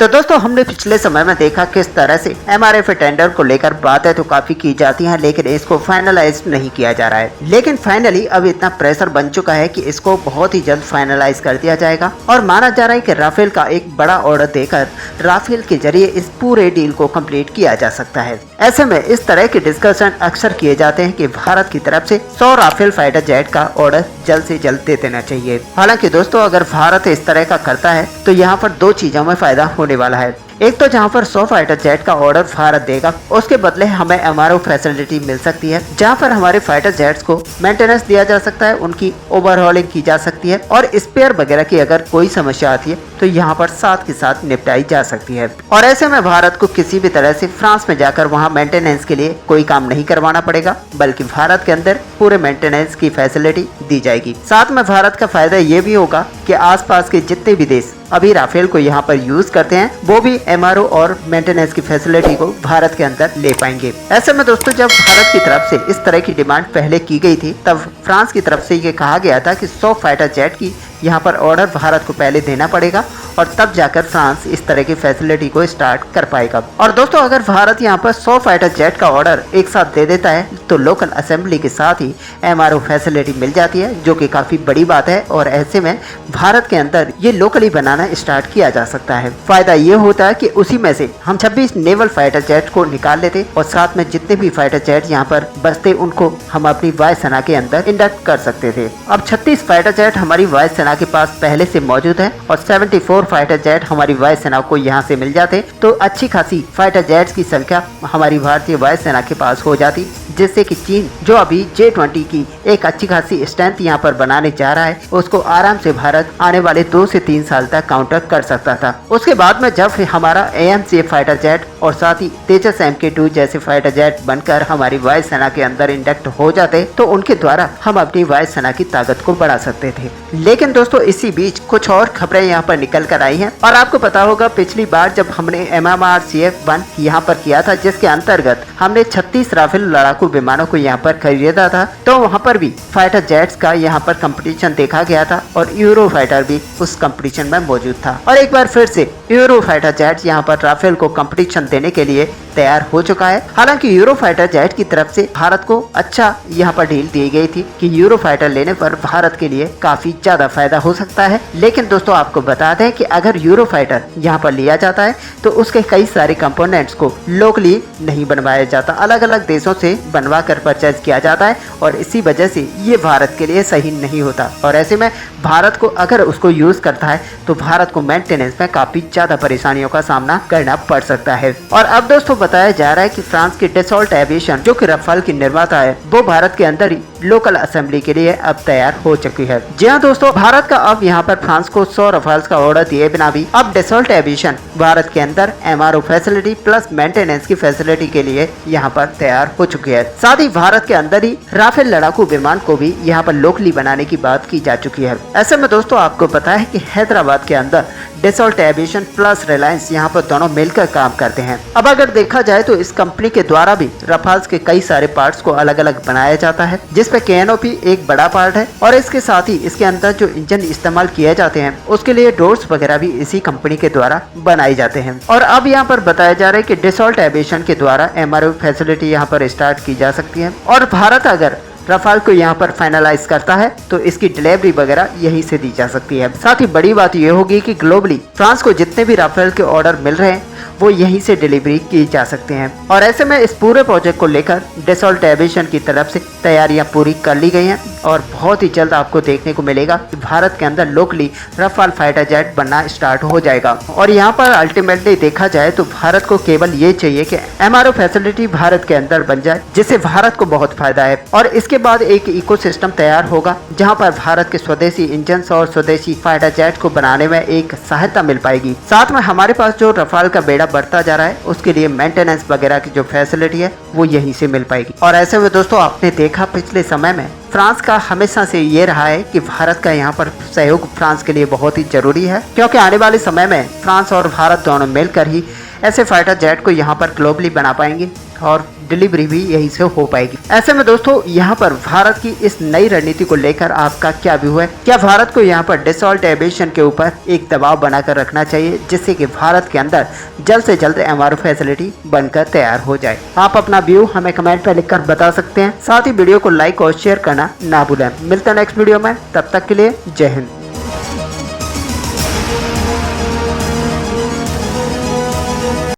तो दोस्तों हमने पिछले समय में देखा किस तरह से एमआरएफ टेंडर को लेकर बातें तो काफी की जाती हैं, लेकिन इसको फाइनलाइज नहीं किया जा रहा है। लेकिन फाइनली अब इतना प्रेशर बन चुका है कि इसको बहुत ही जल्द फाइनलाइज कर दिया जाएगा और माना जा रहा है कि राफेल का एक बड़ा ऑर्डर देकर राफेल के जरिए इस पूरे डील को कंप्लीट किया जा सकता है। ऐसे में इस तरह के डिस्कशन अक्सर किए जाते हैं कि भारत की तरफ से 100 राफेल फाइटर जेट का ऑर्डर जल्द से जल्द दे देना चाहिए। हालांकि दोस्तों अगर भारत इस तरह का करता है तो यहाँ पर दो चीजों में फायदा होने वाला है। एक तो जहाँ पर 100 फाइटर जेट का ऑर्डर भारत देगा, उसके बदले हमें एमआरओ फैसिलिटी मिल सकती है, जहाँ पर हमारे फाइटर जेट्स को मेंटेनेंस दिया जा सकता है, उनकी ओवरहॉलिंग की जा सकती है और स्पेयर वगैरह की अगर कोई समस्या आती है तो यहाँ पर साथ के साथ निपटाई जा सकती है। और ऐसे में भारत को किसी भी तरह से फ्रांस में जाकर वहाँ मेंटेनेंस के लिए कोई काम नहीं करवाना पड़ेगा, बल्कि भारत के अंदर पूरे मेंटेनेंस की फैसिलिटी दी जाएगी। साथ में भारत का फायदा ये भी होगा कि आसपास के जितने भी देश अभी राफेल को यहाँ पर यूज करते हैं वो भी एमआरओ और मेंटेनेंस की फैसिलिटी को भारत के अंदर ले पाएंगे। ऐसे में दोस्तों जब भारत की तरफ से इस तरह की डिमांड पहले की गई थी तब फ्रांस की तरफ से ये कहा गया था कि 100 फाइटर जेट की यहाँ पर ऑर्डर भारत को पहले देना पड़ेगा और तब जाकर फ्रांस इस तरह की फैसिलिटी को स्टार्ट कर पाएगा। और दोस्तों अगर भारत यहाँ पर 100 फाइटर जेट का ऑर्डर एक साथ दे देता है तो लोकल असेंबली के साथ ही एमआरओ फैसिलिटी मिल जाती है, जो कि काफी बड़ी बात है। और ऐसे में भारत के अंदर ये लोकली बनाना स्टार्ट किया जा सकता है। फायदा ये होता है कि उसी में से हम 26 नेवल फाइटर जेट को निकाल लेते और साथ में जितने भी फाइटर जेट यहाँ पर बचते उनको हम अपनी वायुसेना के अंदर इंडक्ट कर सकते थे। अब 36 फाइटर जेट हमारी वायुसेना के पास पहले से मौजूद है और 74 फाइटर जेट हमारी वायुसेना को यहाँ से मिल जाते तो अच्छी खासी फाइटर जेट्स की संख्या हमारी भारतीय वायुसेना के पास हो जाती, जिससे कि चीन जो अभी J-20 की एक अच्छी खासी स्ट्रेंथ यहाँ पर बनाने जा रहा है उसको आराम से भारत आने वाले 2 से 3 साल तक काउंटर कर सकता था। उसके बाद में जब हमारा AMC फाइटर जेट और साथ ही तेजस MK2 जैसे फाइटर जेट बनकर हमारी वायुसेना के अंदर इंडक्ट हो जाते तो उनके द्वारा हम अपनी वायुसेना की ताकत को बढ़ा सकते थे। लेकिन दोस्तों इसी बीच कुछ और खबरें यहाँ पर निकल कर आई हैं और आपको पता होगा पिछली बार जब हमने MMRCF-1 यहाँ पर किया था, जिसके अंतर्गत हमने 36 राफेल लड़ाकू विमानों को यहाँ पर खरीदा था, तो वहाँ पर भी फाइटर जेट्स का यहाँ पर कंपटीशन देखा गया था और यूरो फाइटर भी उस कंपटीशन में मौजूद था। और एक बार फिर से यूरो फाइटर जेट्स यहाँ पर राफेल को कंपटीशन देने के लिए तैयार हो चुका है। हालांकि यूरो फाइटर जेट की तरफ से भारत को अच्छा यहाँ पर डील दी गई थी कि यूरो फाइटर लेने पर भारत के लिए काफी ज्यादा फायदा हो सकता है। लेकिन दोस्तों आपको बता दें कि अगर यूरो फाइटर यहाँ पर लिया जाता है तो उसके कई सारे कंपोनेंट्स को लोकली नहीं बनवाया जाता, अलग अलग देशों से बनवा कर परचेज किया जाता है और इसी वजह से ये भारत के लिए सही नहीं होता। और ऐसे में भारत को अगर उसको यूज करता है तो भारत को मेंटेनेंस में काफी ज्यादा परेशानियों का सामना करना पड़ सकता है। और अब दोस्तों बताया जा रहा है कि फ्रांस की डसॉल्ट एविएशन जो कि रफाल की निर्माता है वो भारत के अंदर ही लोकल असेंबली के लिए अब तैयार हो चुकी है। जी हाँ दोस्तों, भारत का अब यहाँ पर फ्रांस को 100 रफाल्स का ऑर्डर दिए बिना भी अब डसॉल्ट एविएशन भारत के अंदर एमआरओ फैसिलिटी प्लस मेंटेनेंस की फैसिलिटी के लिए यहाँ पर तैयार हो चुकी है। साथ ही भारत के अंदर ही राफेल लड़ाकू विमान को भी यहाँ पर लोकली बनाने की बात की जा चुकी है। ऐसे में दोस्तों आपको पता है कि हैदराबाद के अंदर डसॉल्ट एविएशन प्लस रिलायंस यहाँ पर दोनों मिलकर काम करते हैं। अब अगर देखा जाए तो इस कंपनी के द्वारा भी रफाल्स के कई सारे पार्ट्स को अलग अलग बनाया जाता है, जिसपे KNOP एक बड़ा पार्ट है और इसके साथ ही इसके अंदर जो इंजन इस्तेमाल किए जाते हैं उसके लिए डोर्स वगैरह भी इसी कंपनी के द्वारा बनाए जाते हैं। और अब यहाँ पर बताया जा रहा है कि डसॉल्ट एविएशन के द्वारा एमआरओ फैसिलिटी यहाँ पर स्टार्ट की जा सकती है और भारत अगर रफाल को यहाँ पर फाइनलाइज करता है तो इसकी डिलीवरी वगैरह यहीं से दी जा सकती है। साथ ही बड़ी बात यह होगी कि ग्लोबली फ्रांस को जितने भी राफेल के ऑर्डर मिल रहे हैं वो यहीं से डिलीवरी की जा सकते हैं। और ऐसे में इस पूरे प्रोजेक्ट को लेकर डसॉल्ट एविएशन की तरफ से तैयारियां पूरी कर ली गई हैं और बहुत ही जल्द आपको देखने को मिलेगा कि भारत के अंदर लोकली रफाल फाइटर जेट बनना स्टार्ट हो जाएगा। और यहाँ पर अल्टीमेटली देखा जाए तो भारत को केवल ये चाहिए कि एमआरओ फैसिलिटी भारत के अंदर बन जाए, जिससे भारत को बहुत फायदा है। और इसके बाद एक इकोसिस्टम तैयार होगा जहाँ पर भारत के स्वदेशी इंजन और स्वदेशी फाइटर जेट को बनाने में एक सहायता मिल पाएगी। साथ में हमारे पास जो रफाल का बेड़ा बढ़ता जा रहा है उसके लिए मेंटेनेंस वगैरह की जो फैसिलिटी है वो यहीं से मिल पाएगी। और ऐसे में दोस्तों आपने देखा पिछले समय में फ्रांस का हमेशा से ये रहा है कि भारत का यहाँ पर सहयोग फ्रांस के लिए बहुत ही जरूरी है, क्योंकि आने वाले समय में फ्रांस और भारत दोनों मिलकर ही ऐसे फाइटर जेट को यहाँ पर ग्लोबली बना पाएंगे और डिलीवरी भी यहीं से हो पाएगी। ऐसे में दोस्तों यहाँ पर भारत की इस नई रणनीति को लेकर आपका क्या व्यू है? क्या भारत को यहाँ पर डसॉल्ट एविएशन के ऊपर एक दबाव बनाकर रखना चाहिए जिससे कि भारत के अंदर जल्द से जल्द MRO फैसिलिटी बनकर तैयार हो जाए? आप अपना व्यू हमें कमेंट में लिखकर बता सकते हैं। साथ ही वीडियो को लाइक और शेयर करना ना भूलें। मिलते हैं नेक्स्ट वीडियो में, तब तक के लिए जय हिंद।